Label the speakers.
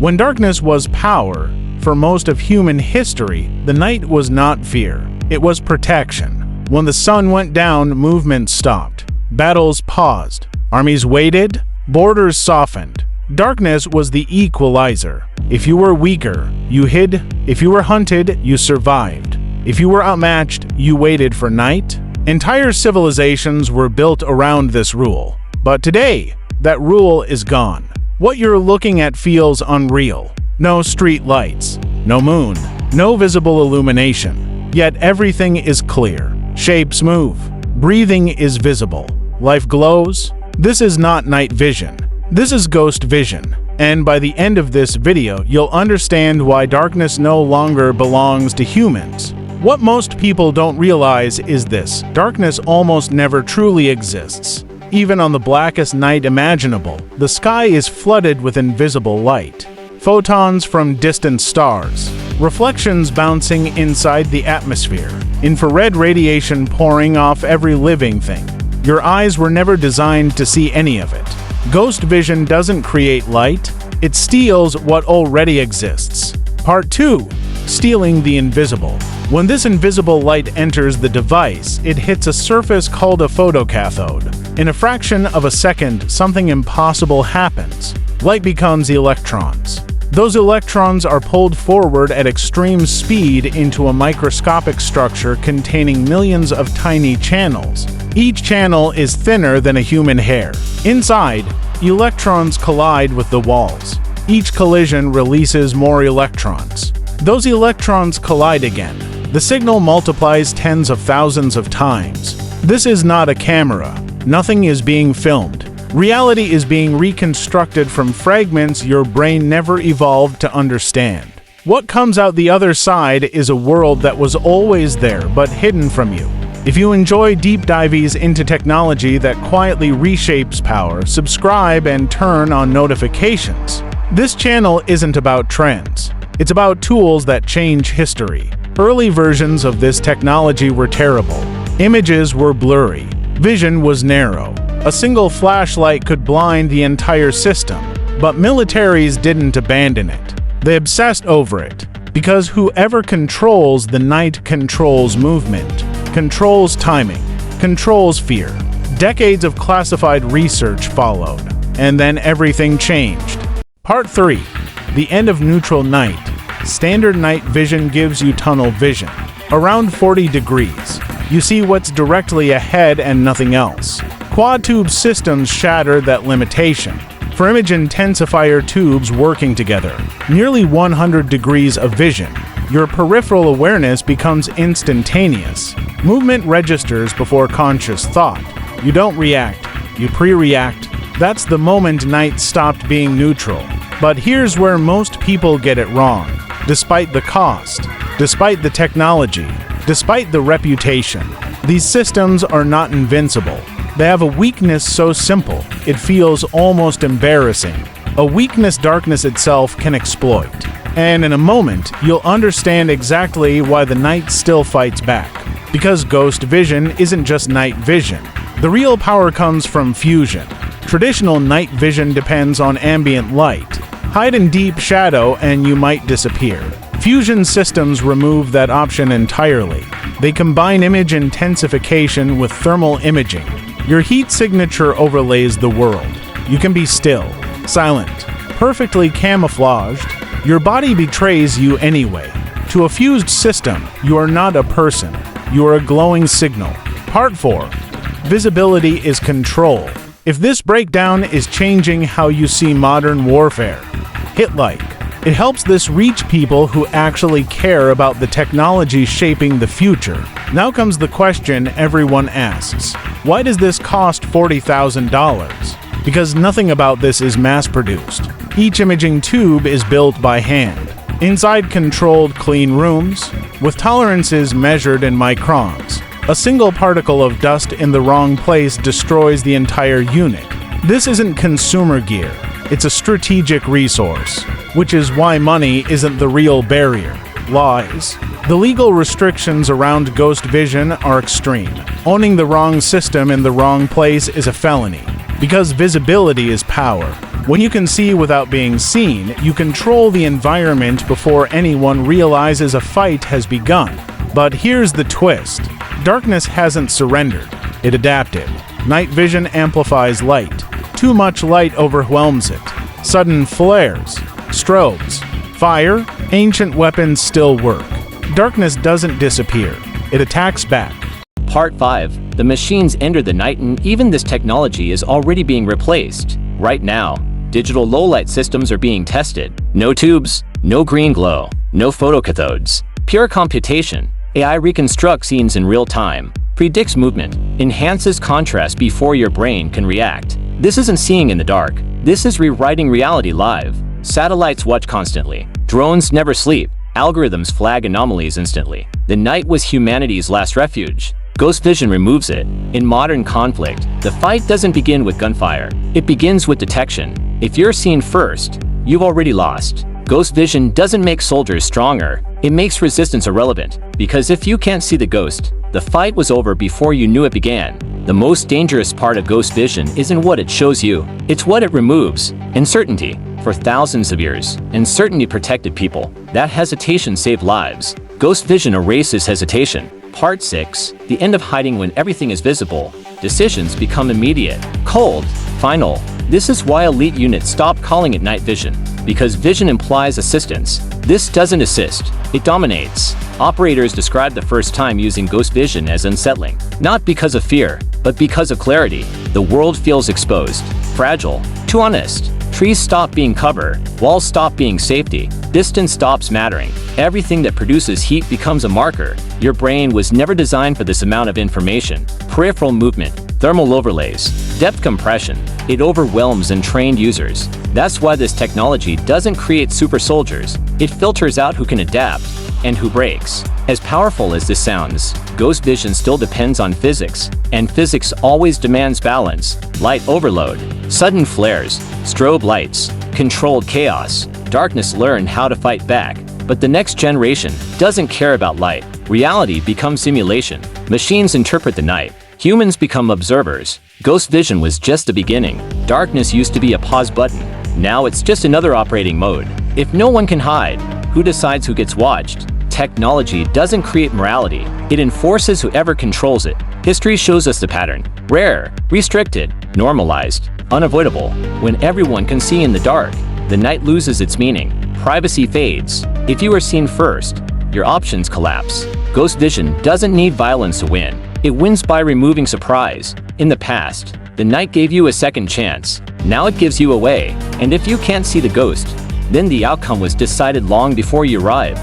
Speaker 1: When darkness was power, for most of human history, the night was not fear, it was protection. When the sun went down, movement stopped. Battles paused. Armies waited. Borders softened. Darkness was the equalizer. If you were weaker, you hid. If you were hunted, you survived. If you were outmatched, you waited for night. Entire civilizations were built around this rule. But today, that rule is gone. What you're looking at feels unreal. No street lights, no moon, no visible illumination. Yet everything is clear. Shapes move. Breathing is visible. Life glows. This is not night vision. This is ghost vision. And by the end of this video, you'll understand why darkness no longer belongs to humans. What most people don't realize is this: darkness almost never truly exists. Even on the blackest night imaginable, the sky is flooded with invisible light. Photons from distant stars, reflections bouncing inside the atmosphere, infrared radiation pouring off every living thing. Your eyes were never designed to see any of it. Ghost vision doesn't create light, it steals what already exists. Part 2. Stealing the invisible. When this invisible light enters the device, it hits a surface called a photocathode. In a fraction of a second, something impossible happens. Light becomes electrons. Those electrons are pulled forward at extreme speed into a microscopic structure containing millions of tiny channels. Each channel is thinner than a human hair. Inside, electrons collide with the walls. Each collision releases more electrons. Those electrons collide again. The signal multiplies tens of thousands of times. This is not a camera. Nothing is being filmed. Reality is being reconstructed from fragments your brain never evolved to understand. What comes out the other side is a world that was always there but hidden from you. If you enjoy deep dives into technology that quietly reshapes power, subscribe and turn on notifications. This channel isn't about trends. It's about tools that change history. Early versions of this technology were terrible. Images were blurry. Vision was narrow. A single flashlight could blind the entire system. But militaries didn't abandon it. They obsessed over it. Because whoever controls the night controls movement, controls timing, controls fear. Decades of classified research followed. And then everything changed. Part 3. The end of neutral night. Standard night vision gives you tunnel vision. Around 40 degrees. You see what's directly ahead and nothing else. Quad-tube systems shatter that limitation. For image intensifier tubes working together, nearly 100 degrees of vision. Your peripheral awareness becomes instantaneous. Movement registers before conscious thought. You don't react, you pre-react. That's the moment night stopped being neutral. But here's where most people get it wrong. Despite the cost, despite the technology, despite the reputation, these systems are not invincible. They have a weakness so simple, it feels almost embarrassing. A weakness darkness itself can exploit. And in a moment, you'll understand exactly why the night still fights back. Because ghost vision isn't just night vision. The real power comes from fusion. Traditional night vision depends on ambient light. Hide in deep shadow and you might disappear. Fusion systems remove that option entirely. They combine image intensification with thermal imaging. Your heat signature overlays the world. You can be still, silent, perfectly camouflaged. Your body betrays you anyway. To a fused system, you are not a person. You are a glowing signal. Part 4. Visibility is control. If this breakdown is changing how you see modern warfare, hit like. It helps this reach people who actually care about the technology shaping the future. Now comes the question everyone asks. Why does this cost $40,000? Because nothing about this is mass-produced. Each imaging tube is built by hand. Inside controlled clean rooms, with tolerances measured in microns. A single particle of dust in the wrong place destroys the entire unit. This isn't consumer gear. It's a strategic resource, which is why money isn't the real barrier. Lies. The legal restrictions around ghost vision are extreme. Owning the wrong system in the wrong place is a felony. Because visibility is power. When you can see without being seen, you control the environment before anyone realizes a fight has begun. But here's the twist. Darkness hasn't surrendered. It adapted. Night vision amplifies light. Too much light overwhelms it. Sudden flares, strobes, fire, ancient weapons still work. Darkness doesn't disappear. It attacks back.
Speaker 2: Part 5. The machines enter the night, and even this technology is already being replaced. Right now, digital low-light systems are being tested. No tubes, no green glow, no photocathodes. Pure computation. AI reconstructs scenes in real time, predicts movement, enhances contrast before your brain can react. This isn't seeing in the dark. This is rewriting reality live. Satellites watch constantly. Drones never sleep. Algorithms flag anomalies instantly. The night was humanity's last refuge. Ghost vision removes it. In modern conflict, the fight doesn't begin with gunfire. It begins with detection. If you're seen first, you've already lost. Ghost vision doesn't make soldiers stronger. It makes resistance irrelevant, because if you can't see the ghost, the fight was over before you knew it began. The most dangerous part of ghost vision isn't what it shows you, it's what it removes. Uncertainty. For thousands of years, uncertainty protected people. That hesitation saved lives. Ghost vision erases hesitation. Part 6. The end of hiding. When everything is visible, decisions become immediate, cold, final. This is why elite units stopped calling it night vision, because vision implies assistance. This doesn't assist, it dominates. Operators describe the first time using ghost vision as unsettling, not because of fear, but because of clarity. The world feels exposed, fragile, too honest. Trees stop being cover, walls stop being safety, distance stops mattering. Everything that produces heat becomes a marker. Your brain was never designed for this amount of information. Peripheral movement, thermal overlays, depth compression. It overwhelms untrained users. That's why this technology doesn't create super soldiers. It filters out who can adapt and who breaks. As powerful as this sounds, ghost vision still depends on physics, and physics always demands balance. Light overload, sudden flares, strobe lights, controlled chaos. Darkness learned how to fight back, but the next generation doesn't care about light. Reality becomes simulation. Machines interpret the night. Humans become observers. Ghost vision was just the beginning. Darkness used to be a pause button. Now it's just another operating mode. If no one can hide, who decides who gets watched? Technology doesn't create morality. It enforces whoever controls it. History shows us the pattern. Rare, restricted, normalized, unavoidable. When everyone can see in the dark, the night loses its meaning. Privacy fades. If you are seen first, your options collapse. Ghost vision doesn't need violence to win. It wins by removing surprise. In the past, the night gave you a second chance. Now it gives you away. And if you can't see the ghost, then the outcome was decided long before you arrived.